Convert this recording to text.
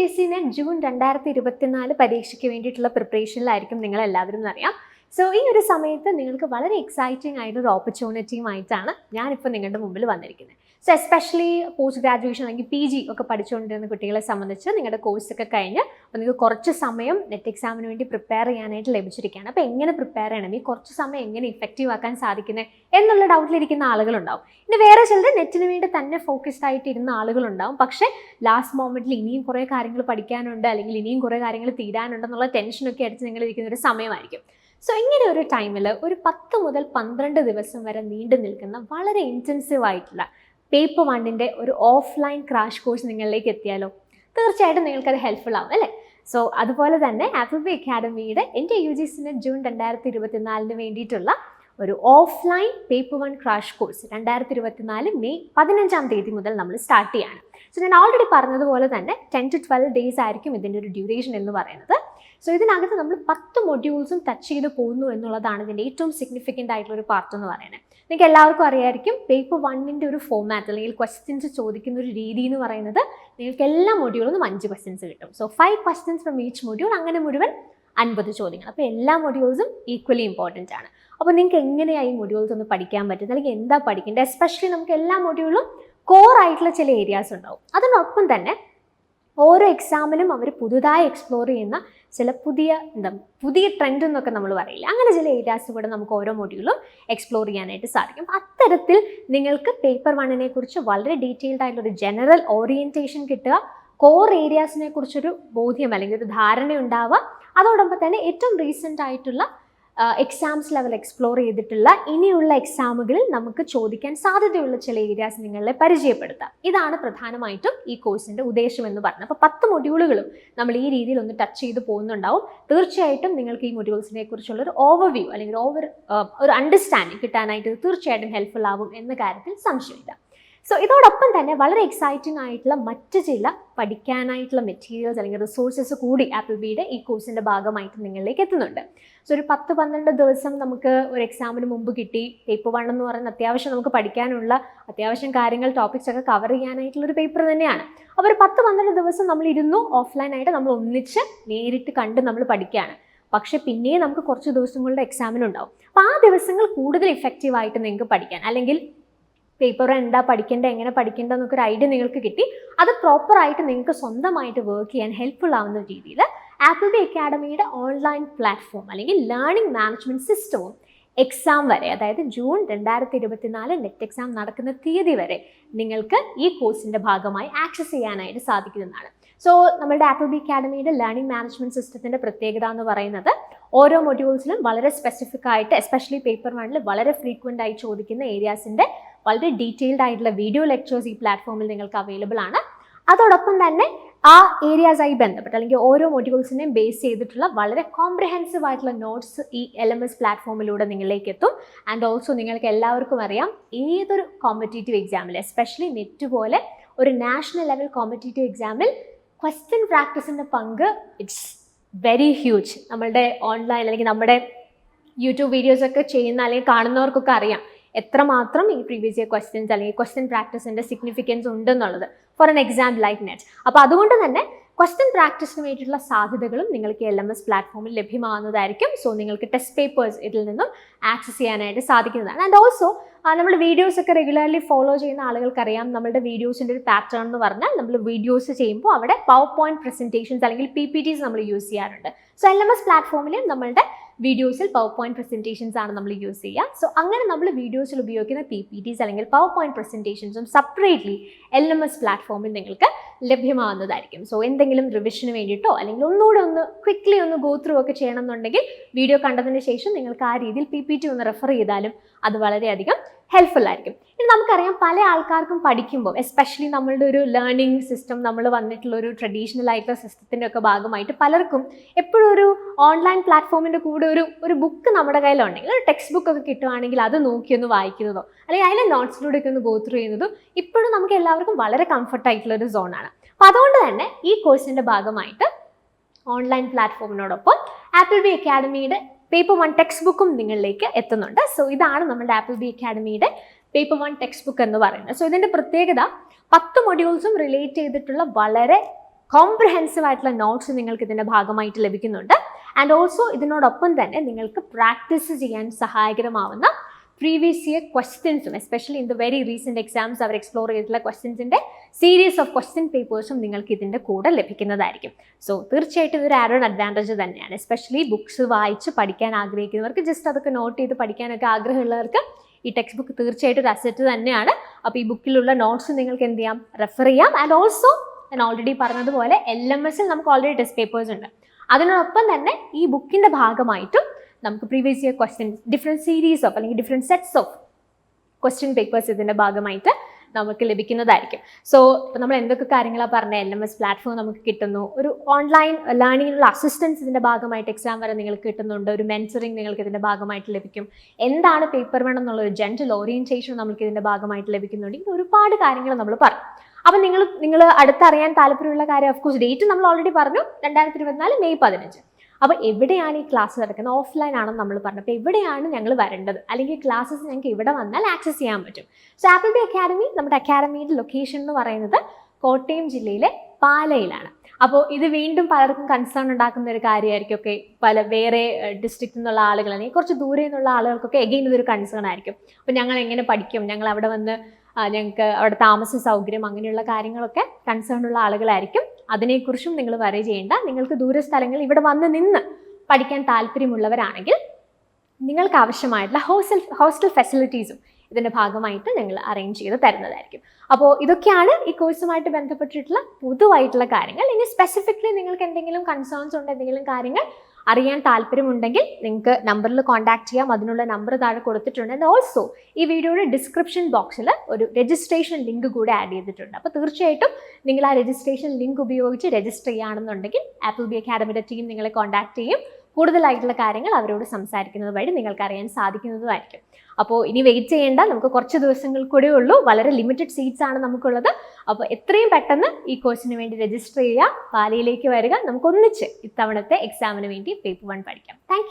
UGC June 2024 പരീക്ഷയ്ക്ക് വേണ്ടിയിട്ടുള്ള പ്രിപ്പറേഷനിലായിരിക്കും നിങ്ങളെല്ലാവരും എന്നറിയാം. സോ ഈ ഒരു സമയത്ത് നിങ്ങൾക്ക് വളരെ എക്സൈറ്റിംഗ് ആയിട്ടൊരു ഓപ്പർച്യൂണിറ്റിയുമായിട്ടാണ് ഞാനിപ്പോൾ നിങ്ങളുടെ മുമ്പിൽ വന്നിരിക്കുന്നത്. സോ എസ്പെഷ്യലി പോസ്റ്റ് ഗ്രാജുവേഷൻ അല്ലെങ്കിൽ PG ഒക്കെ പഠിച്ചുകൊണ്ടിരുന്ന കുട്ടികളെ സംബന്ധിച്ച് നിങ്ങളുടെ കോഴ്സൊക്കെ കഴിഞ്ഞ് അപ്പോൾ നിങ്ങൾക്ക് കുറച്ച് സമയം നെറ്റ് എക്സാമിന് വേണ്ടി പ്രിപ്പയർ ചെയ്യാനായിട്ട് ലഭിച്ചിരിക്കുകയാണ്. അപ്പോൾ എങ്ങനെ പ്രിപ്പയർ ചെയ്യണം, ഈ കുറച്ച് സമയം എങ്ങനെ ഇഫക്റ്റീവ് ആക്കാൻ സാധിക്കുന്നത് എന്നുള്ള ഡൗട്ടിലിരിക്കുന്ന ആളുകളുണ്ടാവും. ഇനി വേറെ ചിലർ നെറ്റിന് വേണ്ടി തന്നെ ഫോക്കസ്ഡ് ആയിട്ട് ഇരുന്ന ആളുകളുണ്ടാവും. പക്ഷേ ലാസ്റ്റ് മൊമെൻറ്റിൽ ഇനിയും കുറേ കാര്യങ്ങൾ പഠിക്കാനുണ്ട് അല്ലെങ്കിൽ ഇനിയും കുറേ കാര്യങ്ങൾ തീരാനുണ്ടെന്നുള്ള ടെൻഷനൊക്കെ അടിച്ച് നിങ്ങൾ ഇരിക്കുന്ന ഒരു സമയമായിരിക്കും. സോ ഇങ്ങനെ ഒരു ടൈമിൽ ഒരു 10 മുതൽ 12 ദിവസം വരെ നീണ്ടു നിൽക്കുന്ന വളരെ ഇൻറ്റൻസീവ് ആയിട്ടുള്ള പേപ്പർ 1 ഒരു ഓഫ്ലൈൻ ക്രാഷ് കോഴ്സ് നിങ്ങളിലേക്ക് എത്തിയാലോ? തീർച്ചയായിട്ടും നിങ്ങൾക്കത് ഹെൽപ്ഫുൾ ആവും അല്ലേ? സോ അതുപോലെ തന്നെ ആപ്പിൾബി അക്കാഡമിയുടെ എൻ്റെ UGC ജൂൺ 2024 വേണ്ടിയിട്ടുള്ള ഒരു offline paper 1 crash course 2024 May 15 മുതൽ നമ്മൾ സ്റ്റാർട്ട് ചെയ്യാണ്. സോ ഞാൻ ഓൾറെഡി പറഞ്ഞതുപോലെ തന്നെ 10 to 12 ഡേയ്സ് ആയിരിക്കും ഇതിൻ്റെ ഒരു ഡ്യൂറേഷൻ എന്ന് പറയുന്നത്. സോ ഇതിനകത്ത് നമ്മൾ 10 മൊഡ്യൂൾസും ടച്ച് ചെയ്ത് പോകുന്നു എന്നുള്ളതാണ് ഇതിൻ്റെ ഏറ്റവും സിഗ്നിഫിക്കൻ്റ് ആയിട്ടുള്ള ഒരു പാർട്ട് എന്ന് പറയുന്നത്. നിങ്ങൾക്ക് എല്ലാവർക്കും അറിയായിരിക്കും പേപ്പർ 1 ഒരു ഫോമാറ്റ് അല്ലെങ്കിൽ ക്വസ്റ്റ്യൻസ് ചോദിക്കുന്ന ഒരു രീതി എന്ന് പറയുന്നത് നിങ്ങൾക്ക് എല്ലാ മൊഡ്യൂളിലും 5 ക്വസ്റ്റ്യൻസ് കിട്ടും. So 5 questions from each module, അങ്ങനെ മുഴുവൻ 50 ചോദ്യങ്ങൾ. അപ്പോൾ എല്ലാ മൊഡ്യൂൾസും ഈക്വലി ഇമ്പോർട്ടൻ്റ് ആണ്. അപ്പോൾ നിങ്ങൾക്ക് എങ്ങനെയാണ് ഈ മൊഡ്യൂൾസ് ഒന്ന് പഠിക്കാൻ പറ്റുന്നത്, അല്ലെങ്കിൽ എന്താ പഠിക്കേണ്ടത്? എസ്പെഷ്യലി നമുക്ക് എല്ലാ മൊഡ്യൂളിലും കോർ ആയിട്ടുള്ള ചില ഏരിയാസ് ഉണ്ടാവും. അതിനൊപ്പം തന്നെ ഓരോ എക്സാമിലും അവർ പുതുതായി എക്സ്പ്ലോർ ചെയ്യുന്ന ചില പുതിയ ട്രെൻഡ് എന്നൊക്കെ നമ്മൾ പറയില്ല, അങ്ങനെ ചില ഏരിയാസ് കൂടെ നമുക്ക് ഓരോ മൊഡ്യൂളും എക്സ്പ്ലോർ ചെയ്യാനായിട്ട് സാധിക്കും. അത്തരത്തിൽ നിങ്ങൾക്ക് പേപ്പർ 1 കുറിച്ച് വളരെ ഡീറ്റെയിൽഡ് ആയിട്ടുള്ളൊരു ജനറൽ ഓറിയൻറ്റേഷൻ കിട്ടുക, കോർ ഏരിയാസിനെ കുറിച്ചൊരു ബോധ്യം അല്ലെങ്കിൽ ഒരു ധാരണ ഉണ്ടാവുക, അതോടൊപ്പം തന്നെ ഏറ്റവും റീസെൻ്റ് ആയിട്ടുള്ള എക്സാംസ് ലെവൽ എക്സ്പ്ലോർ ചെയ്തിട്ടുള്ള ഇനിയുള്ള എക്സാമുകളിൽ നമുക്ക് ചോദിക്കാൻ സാധ്യതയുള്ള ചില ഏരിയാസ് നിങ്ങളെ പരിചയപ്പെടുത്താം. ഇതാണ് പ്രധാനമായിട്ടും ഈ കോഴ്സിൻ്റെ ഉദ്ദേശം എന്ന് പറഞ്ഞത്. അപ്പോൾ 10 മൊഡ്യൂളുകളും നമ്മൾ ഈ രീതിയിൽ ഒന്ന് ടച്ച് ചെയ്ത് പോകുന്നുണ്ടാവും. തീർച്ചയായിട്ടും നിങ്ങൾക്ക് ഈ മൊഡ്യൂൾസിനെ കുറിച്ചുള്ള ഒരു ഓവർവ്യൂ അല്ലെങ്കിൽ ഒരു അണ്ടർസ്റ്റാൻഡിങ് കിട്ടാനായിട്ട് തീർച്ചയായിട്ടും ഹെൽപ്ഫുൾ ആവും എന്ന കാര്യത്തിൽ സംശയമില്ല. സോ ഇതോടൊപ്പം തന്നെ വളരെ എക്സൈറ്റിംഗ് ആയിട്ടുള്ള മറ്റ് ചില പഠിക്കാനായിട്ടുള്ള മെറ്റീരിയൽസ് അല്ലെങ്കിൽ റിസോഴ്സസ് കൂടി ആപ്പിൾബിയുടെ ഈ കോഴ്സിൻ്റെ ഭാഗമായിട്ട് നിങ്ങളിലേക്ക് എത്തുന്നുണ്ട്. സോ ഒരു 10-12 ദിവസം നമുക്ക് ഒരു എക്സാമിന് മുമ്പ് കിട്ടി. പേപ്പർ 1 എന്ന് പറയുന്ന അത്യാവശ്യം നമുക്ക് പഠിക്കാനുള്ള അത്യാവശ്യം കാര്യങ്ങൾ ടോപ്പിക്സ് ഒക്കെ കവർ ചെയ്യാനായിട്ടുള്ളൊരു പേപ്പർ തന്നെയാണ്. അപ്പോൾ ഒരു 10-12 ദിവസം നമ്മൾ ഇരുന്നു ഓഫ്ലൈനായിട്ട് നമ്മൾ ഒന്നിച്ച് നേരിട്ട് കണ്ട് നമ്മൾ പഠിക്കുകയാണ്. പക്ഷേ പിന്നെയും നമുക്ക് കുറച്ച് ദിവസങ്ങളുടെ എക്സാമിനുണ്ടാവും. അപ്പോൾ ആ ദിവസങ്ങൾ കൂടുതൽ ഇഫക്റ്റീവായിട്ട് നിങ്ങൾക്ക് പഠിക്കാൻ, അല്ലെങ്കിൽ പേപ്പർ എന്താ പഠിക്കേണ്ടത്, എങ്ങനെ പഠിക്കേണ്ടത് എന്നൊക്കെ ഒരു ഐഡിയ നിങ്ങൾക്ക് കിട്ടി, അത് പ്രോപ്പറായിട്ട് നിങ്ങൾക്ക് സ്വന്തമായിട്ട് വർക്ക് ചെയ്യാൻ ഹെൽപ്ഫുൾ ആവുന്ന രീതിയിൽ ആപ്പിൾബി അക്കാഡമിയുടെ ഓൺലൈൻ പ്ലാറ്റ്ഫോം അല്ലെങ്കിൽ ലേണിംഗ് മാനേജ്മെൻറ്റ് സിസ്റ്റവും എക്സാം വരെ, അതായത് ജൂൺ 2024 നെറ്റ് എക്സാം നടക്കുന്ന തീയതി വരെ നിങ്ങൾക്ക് ഈ കോഴ്സിൻ്റെ ഭാഗമായി ആക്സസ് ചെയ്യാനായിട്ട് സാധിക്കുന്നതാണ്. സോ നമ്മുടെ ആപ്പിൾബി അക്കാഡമിയുടെ ലേണിംഗ് മാനേജ്മെൻറ്റ് സിസ്റ്റത്തിൻ്റെ പ്രത്യേകത എന്ന് പറയുന്നത് ഓരോ മൊഡ്യൂൾസിലും വളരെ സ്പെസിഫിക് ആയിട്ട്, എസ്പെഷ്യലി പേപ്പർ 1 വളരെ ഫ്രീക്വൻ്റ് ആയി ചോദിക്കുന്ന ഏരിയാസിൻ്റെ വളരെ ഡീറ്റെയിൽഡ് ആയിട്ടുള്ള വീഡിയോ ലെക്ചേഴ്സ് ഈ പ്ലാറ്റ്ഫോമിൽ നിങ്ങൾക്ക് അവൈലബിൾ ആണ്. അതോടൊപ്പം തന്നെ ആ ഏരിയാസായി ബന്ധപ്പെട്ട് അല്ലെങ്കിൽ ഓരോ മൊഡ്യൂൾസിനെയും ബേസ് ചെയ്തിട്ടുള്ള വളരെ കോംപ്രിഹെൻസീവ് ആയിട്ടുള്ള നോട്ട്സ് ഈ LMS പ്ലാറ്റ്ഫോമിലൂടെ നിങ്ങളിലേക്ക് എത്തും. ആൻഡ് ഓൾസോ നിങ്ങൾക്ക് എല്ലാവർക്കും അറിയാം, ഏതൊരു കോമ്പറ്റേറ്റീവ് എക്സാമിൽ, എസ്പെഷ്യലി നെറ്റ് പോലെ ഒരു നാഷണൽ ലെവൽ കോമ്പറ്റേറ്റീവ് എക്സാമിൽ ക്വസ്റ്റ്യൻ പ്രാക്ടീസിൻ്റെ പങ്ക് ഇറ്റ്സ് വെരി ഹ്യൂജ്. നമ്മളുടെ ഓൺലൈൻ അല്ലെങ്കിൽ നമ്മുടെ യൂട്യൂബ് വീഡിയോസൊക്കെ ചെയ്യുന്ന അല്ലെങ്കിൽ കാണുന്നവർക്കൊക്കെ അറിയാം എത്രമാത്രം ഈ പ്രീവിയസ് ഇയർ ക്വസ്റ്റ്യൻസ് അല്ലെങ്കിൽ ക്വസ്റ്റ്യൻ പ്രാക്ടീസിൻ്റെ സിഗ്നിഫിക്കൻസ് ഉണ്ടെന്നുള്ളത് for an exam like NET. അപ്പോൾ അതുകൊണ്ട് തന്നെ ക്വസ്റ്റ്യൻ പ്രാക്ടീസിന് വേണ്ടിയിട്ടുള്ള സാധ്യതകളും നിങ്ങൾക്ക് LMS പ്ലാറ്റ്ഫോമിൽ ലഭ്യമാകുന്നതായിരിക്കും. സോ നിങ്ങൾക്ക് ടെസ്റ്റ് പേപ്പേഴ്സ് ഇതിൽ നിന്നും ആക്സസ് ചെയ്യാനായിട്ട് സാധിക്കുന്നതാണ്. ആൻഡ് ഓൾസോ നമ്മൾ വീഡിയോസൊക്കെ റെഗുലർലി ഫോളോ ചെയ്യുന്ന ആളുകൾക്കറിയാം, നമ്മുടെ വീഡിയോസിൻ്റെ ഒരു പാറ്റേൺ എന്ന് പറഞ്ഞാൽ നമ്മൾ വീഡിയോസ് ചെയ്യുമ്പോൾ അവിടെ പവർ പോയിന്റ് പ്രസൻറ്റേഷൻസ് അല്ലെങ്കിൽ PPTs നമ്മൾ യൂസ് ചെയ്യാറുണ്ട്. സോ LMS പ്ലാറ്റ്ഫോമിൽ നമ്മളുടെ വീഡിയോസിൽ പവർ പോയിന്റ് പ്രസൻറ്റേഷൻസ് ആണ് നമ്മൾ യൂസ് ചെയ്യുക. സോ അങ്ങനെ നമ്മൾ വീഡിയോസിൽ ഉപയോഗിക്കുന്ന PPTs അല്ലെങ്കിൽ പവർ പോയിന്റ് പ്രസൻറ്റേഷൻസും സെപ്പറേറ്റ്ലി LMS പ്ലാറ്റ്ഫോമിൽ നിങ്ങൾക്ക് ലഭ്യമാകുന്നതായിരിക്കും. സോ എന്തെങ്കിലും റിവിഷന് വേണ്ടിയിട്ടോ അല്ലെങ്കിൽ ഒന്നുകൂടെ ക്വിക്ക്ലി ഗോ ത്രൂ ഒക്കെ ചെയ്യണമെന്നുണ്ടെങ്കിൽ വീഡിയോ കണ്ടതിന് ശേഷം നിങ്ങൾക്ക് ആ രീതിയിൽ PPT ഒന്ന് റെഫർ ചെയ്താലും അത് വളരെയധികം ഹെൽപ്ഫുൾ ആയിരിക്കും. ഇനി നമുക്കറിയാം, പല ആൾക്കാർക്കും പഠിക്കുമ്പോൾ, എസ്പെഷ്യലി നമ്മളുടെ ഒരു ലേണിംഗ് സിസ്റ്റം നമ്മൾ വന്നിട്ടുള്ള ഒരു ട്രഡീഷണൽ ആയിട്ടുള്ള സിസ്റ്റത്തിൻ്റെ ഒക്കെ ഭാഗമായിട്ട് പലർക്കും എപ്പോഴും ഒരു ഓൺലൈൻ പ്ലാറ്റ്ഫോമിൻ്റെ കൂടെ ഒരു ബുക്ക് നമ്മുടെ കയ്യിലുണ്ടെങ്കിൽ, ഒരു ടെക്സ്റ്റ് ബുക്ക് ഒക്കെ കിട്ടുവാണെങ്കിൽ അത് നോക്കിയൊന്ന് വായിക്കുന്നതോ അല്ലെങ്കിൽ അതിൻ്റെ നോട്ട്സിലൂടെ ഒക്കെ ഒന്ന് ഗോ ത്രൂ ചെയ്യുന്നതും ഇപ്പോഴും നമുക്ക് എല്ലാവർക്കും വളരെ കംഫർട്ടായിട്ടുള്ളൊരു സോണാണ്. അപ്പോൾ അതുകൊണ്ട് തന്നെ ഈ കോഴ്സിൻ്റെ ഭാഗമായിട്ട് ഓൺലൈൻ പ്ലാറ്റ്ഫോമിനോടൊപ്പം ആപ്പിൾബി അക്കാഡമിയുടെ പേപ്പർ 1 ടെക്സ്റ്റ് ബുക്കും നിങ്ങളിലേക്ക് എത്തുന്നുണ്ട്. സോ ഇതാണ് നമ്മുടെ ആപ്പിൾബി അക്കാഡമിയുടെ പേപ്പർ 1 ടെക്സ്റ്റ് ബുക്ക് എന്ന് പറയുന്നത്. സോ ഇതിൻ്റെ പ്രത്യേകത 10 മൊഡ്യൂൾസും റിലേറ്റ് ചെയ്തിട്ടുള്ള വളരെ കോംപ്രഹെൻസീവ് ആയിട്ടുള്ള നോട്ട്സ് നിങ്ങൾക്ക് ഇതിൻ്റെ ഭാഗമായിട്ട് ലഭിക്കുന്നുണ്ട്. ആൻഡ് ഓൾസോ ഇതിനോടൊപ്പം തന്നെ നിങ്ങൾക്ക് പ്രാക്ടീസ് ചെയ്യാൻ സഹായകരമാവുന്ന പ്രീവിയസ് ഇയർ ക്വസ്റ്റ്യൻസും, especially in the very recent exams അവർ എക്സ്പ്ലോർ ചെയ്തിട്ടുള്ള ക്വസ്റ്റ്യൻസിൻ്റെ സീരീസ് ഓഫ് ക്വസ്റ്റ്യൻ പേപ്പേഴ്സും നിങ്ങൾക്ക് ഇതിൻ്റെ കൂടെ ലഭിക്കുന്നതായിരിക്കും. സോ തീർച്ചയായിട്ടും ഇതൊരു ആഡഡ് അഡ്വാൻറ്റേജ് തന്നെയാണ്. എസ്പെഷ്യലി ബുക്സ് വായിച്ച് പഠിക്കാൻ ആഗ്രഹിക്കുന്നവർക്ക്, ജസ്റ്റ് അതൊക്കെ നോട്ട് ചെയ്ത് പഠിക്കാനൊക്കെ ആഗ്രഹമുള്ളവർക്ക് ഈ ടെക്സ്റ്റ് ബുക്ക് തീർച്ചയായിട്ടും ഒരു അസറ്റ് തന്നെയാണ്. അപ്പോൾ ഈ ബുക്കിലുള്ള നോട്ട്സ് നിങ്ങൾക്ക് എന്ത് ചെയ്യാം, റെഫർ ചെയ്യാം. ആൻഡ് ഓൾസോ ഞാൻ ഓൾറെഡി പറഞ്ഞതുപോലെ LMSൽ നമുക്ക് ഓൾറെഡി ടെസ്റ്റ് പേപ്പേഴ്സ് ഉണ്ട്. അതിനോടൊപ്പം തന്നെ ഈ ബുക്കിൻ്റെ ഭാഗമായിട്ടും നമുക്ക് previous year questions, different series of അല്ലെങ്കിൽ different sets of question papers ഇതിൻ്റെ ഭാഗമായിട്ട് നമുക്ക് ലഭിക്കുന്നതായിരിക്കും. സോ ഇപ്പോൾ നമ്മൾ എന്തൊക്കെ കാര്യങ്ങളാണ് പറഞ്ഞത്, LMS പ്ലാറ്റ്ഫോം നമുക്ക് കിട്ടുന്നു, ഒരു ഓൺലൈൻ ലേണിങ്ങിനുള്ള അസിസ്റ്റൻസ് ഇതിൻ്റെ ഭാഗമായിട്ട് എക്സാം വരെ നിങ്ങൾക്ക് കിട്ടുന്നുണ്ട്, ഒരു മെൻറ്ററിങ് നിങ്ങൾക്ക് ഇതിൻ്റെ ഭാഗമായിട്ട് ലഭിക്കും, എന്താണ് പേപ്പർ വൺ എന്നുള്ള ഒരു ജനറൽ ഓറിയൻറ്റേഷൻ നമുക്ക് ഇതിൻ്റെ ഭാഗമായിട്ട് ലഭിക്കുന്നുണ്ട്. ഇങ്ങനെ ഒരുപാട് കാര്യങ്ങൾ നമ്മൾ പറയും. അപ്പം നിങ്ങൾ അടുത്തറിയാൻ താല്പര്യമുള്ള കാര്യം, ഓഫ്കോഴ്സ് ഡേറ്റ് നമ്മൾ ഓൾറെഡി പറഞ്ഞു, 2024 മെയ് 15. അപ്പോൾ എവിടെയാണ് ഈ ക്ലാസ് നടക്കുന്നത്? ഓഫ്ലൈൻ ആണെന്ന് നമ്മൾ പറഞ്ഞു. അപ്പോൾ എവിടെയാണ് ഞങ്ങൾ വരേണ്ടത്, അല്ലെങ്കിൽ ക്ലാസ്സസ് ഞങ്ങൾക്ക് ഇവിടെ വന്നാൽ ആക്സസ് ചെയ്യാൻ പറ്റും? സോ ആപ്പിൾ അക്കാഡമി, നമ്മുടെ അക്കാഡമിയുടെ ലൊക്കേഷൻ എന്ന് പറയുന്നത് കോട്ടയം ജില്ലയിലെ പാലയിലാണ്. അപ്പോൾ ഇത് വീണ്ടും പലർക്കും കൺസേൺ ഉണ്ടാക്കുന്ന ഒരു കാര്യമായിരിക്കും. ഒക്കെ വേറെ ഡിസ്ട്രിക്റ്റിൽ നിന്നുള്ള ആളുകൾ, അല്ലെങ്കിൽ കുറച്ച് ദൂരെ നിന്നുള്ള ആളുകൾക്കൊക്കെ എഗെയിൻ ഇതൊരു കൺസേൺ ആയിരിക്കും. അപ്പോൾ ഞങ്ങൾ എങ്ങനെ പഠിക്കും, ഞങ്ങൾ അവിടെ വന്ന് ഞങ്ങൾക്ക് അവിടെ താമസ സൗകര്യം, അങ്ങനെയുള്ള കാര്യങ്ങളൊക്കെ കൺസേൺ ഉള്ള ആളുകളായിരിക്കും. അതിനെക്കുറിച്ചും നിങ്ങൾ വറി ചെയ്യേണ്ട. നിങ്ങൾക്ക് ദൂര സ്ഥലങ്ങളിൽ ഇവിടെ വന്ന് നിന്ന് പഠിക്കാൻ താല്പര്യമുള്ളവരാണെങ്കിൽ നിങ്ങൾക്ക് ആവശ്യമായിട്ടുള്ള ഹോസ്റ്റൽ ഫെസിലിറ്റീസും ഇതിൻ്റെ ഭാഗമായിട്ട് ഞങ്ങൾ അറേഞ്ച് ചെയ്ത് തരുന്നതായിരിക്കും. അപ്പോൾ ഇതൊക്കെയാണ് ഈ കോഴ്സുമായിട്ട് ബന്ധപ്പെട്ടിട്ടുള്ള പൊതുവായിട്ടുള്ള കാര്യങ്ങൾ. ഇനി സ്പെസിഫിക്കലി നിങ്ങൾക്ക് എന്തെങ്കിലും കൺസേൺസ് ഉണ്ട്, എന്തെങ്കിലും കാര്യങ്ങൾ അറിയാൻ താല്പര്യമുണ്ടെങ്കിൽ നിങ്ങൾക്ക് നമ്പറിൽ കോൺടാക്ട് ചെയ്യാം. അതിനുള്ള നമ്പർ താഴെ കൊടുത്തിട്ടുണ്ട്. ആൻഡ് ഓൾസോ ഈ വീഡിയോയുടെ ഡിസ്ക്രിപ്ഷൻ ബോക്സിൽ ഒരു രജിസ്ട്രേഷൻ ലിങ്ക് കൂടെ ആഡ് ചെയ്തിട്ടുണ്ട്. അപ്പോൾ തീർച്ചയായിട്ടും നിങ്ങൾ ആ രജിസ്ട്രേഷൻ ലിങ്ക് ഉപയോഗിച്ച് രജിസ്റ്റർ ചെയ്യുകയാണെന്നുണ്ടെങ്കിൽ ആപ്പിൾ ബി അക്കാഡമിയുടെ ടീം നിങ്ങളെ കോൺടാക്ട് ചെയ്യും. കൂടുതലായിട്ടുള്ള കാര്യങ്ങൾ അവരോട് സംസാരിക്കുന്നത് വഴി നിങ്ങൾക്ക് അറിയാൻ സാധിക്കുന്നതുമായിരിക്കും. അപ്പോൾ ഇനി വെയിറ്റ് ചെയ്യേണ്ട, നമുക്ക് കുറച്ച് ദിവസങ്ങൾ കൂടെ ഉള്ളൂ. വളരെ ലിമിറ്റഡ് സീറ്റ്സ് ആണ് നമുക്കുള്ളത്. അപ്പോൾ എത്രയും പെട്ടെന്ന് ഈ കോഴ്സിന് വേണ്ടി രജിസ്റ്റർ ചെയ്യുക, പാലയിലേക്ക് വരിക. നമുക്കൊന്നിച്ച് ഇത്തവണത്തെ എക്സാമിന് വേണ്ടി പേപ്പർ 1 പഠിക്കാം. താങ്ക്